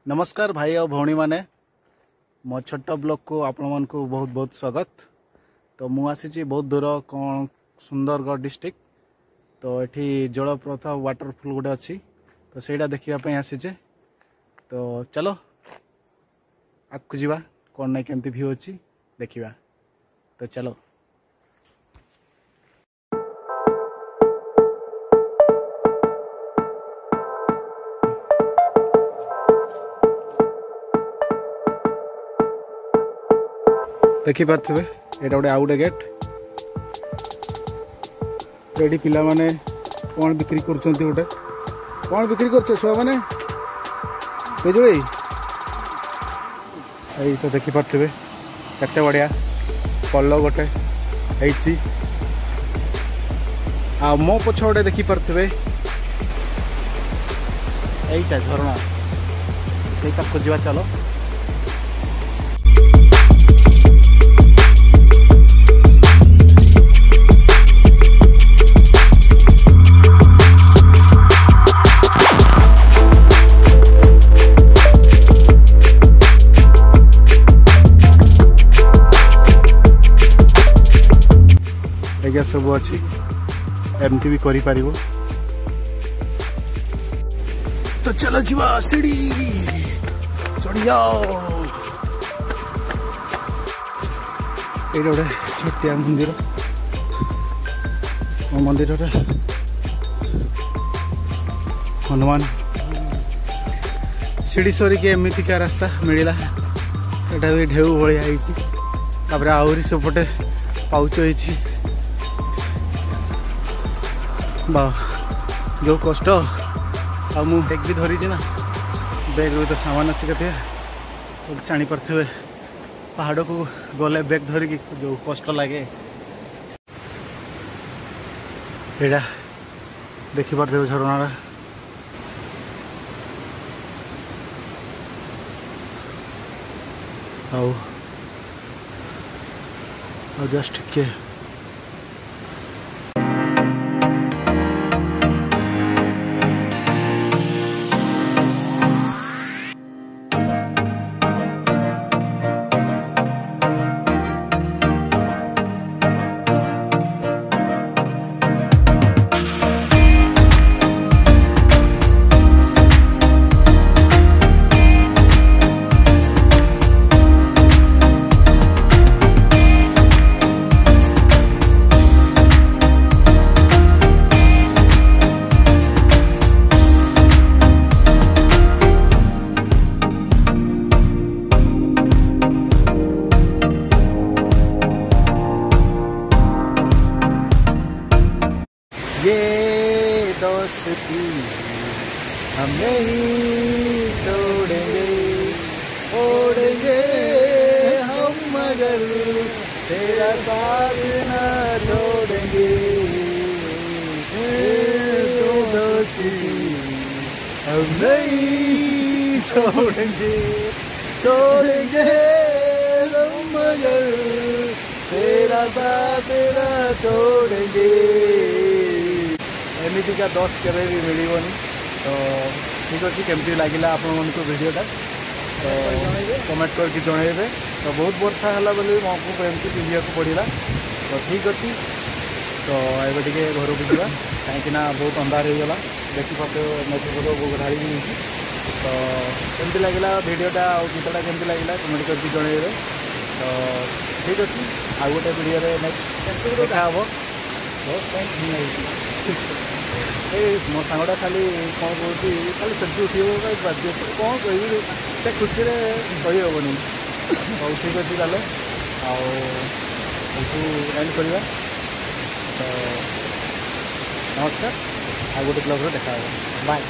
नमस्कार भाई और भौणी मैंने मो छोट ब्लॉग को आपण मन को बहुत बहुत स्वागत। तो मु आसी बहुत दूर कौन सुंदरगढ़ डिस्ट्रिक्ट। तो ये जलप्रथा वाटरफॉल गोटे अच्छी तो सहीटा देखापी आसी। तो चलो आगू जावा कौन ना केमती व्यू अच्छी देखा। तो चलो देखी पारे यहाँ गोटे आउ गए गेट ये पिला माने कौन बिक्री कर गोटे कौन बिक्री कर छुआ मैंने बिजुड़ी यही तो देखी पारे केते बढ़िया पल्ल गोटे आ मो पछ गोटे देखी पारे यहीटा झरणा से खोजा। चलो सब अच्छी एमती भी करि पारिबो। तो चलो जीवा सीढ़ी चढ़ जाओ। ये गोटे छोटिया मंदिर मंदिर हनुमान सीढ़ी सरी के एमती का रास्ता मिलला। एटा भी ढेउ भाया होती आहरी सेपटे पाउच होती बा जो कष्ट आ मु बैग भी धरी ना बैग भी तो सामान अच्छे के जानी पारे पहाड़ को गले बैग धरिकी जो कष्ट लगे यहाँ देखी पारे झरणा जस्ट के ये दोस्ती हम नहीं छोड़ेंगे छोड़ेंगे हम मगर तेरा साथ ना छोड़ेंगे। तो दोस्ती हम नहीं छोड़ेंगे छोड़ेंगे हम मगर तेरा साथ ना छोड़ेंगे। एमती का दोस्त के भी मिलनी। तो ठीक अच्छे केमती लगे आपण को वीडियोटा तो कमेंट करके जनइबे। तो बहुत वर्षा है बोली मको एमती पिंधा पड़ा। तो ठीक अच्छे तो ये घर को जावा कहीं बहुत अंधार हो गला देखी पाते मेघ ढाड़ी भी। तो केमती लगे वीडियोटा और गीतटा केमती लगे कमेंट करके जनइबे। तो ठीक अच्छे आ गोटे वीडियो नेक्स्ट देखा हे मो सांगटा खाली कौन कहती खाली सेल्फी उठे बाध्य कौन कह खुशी कही हेनी। तो ठीक अच्छे ताले एंड करवा। तो नमस्कार आ गोटे ब्लॉग देखा बाय।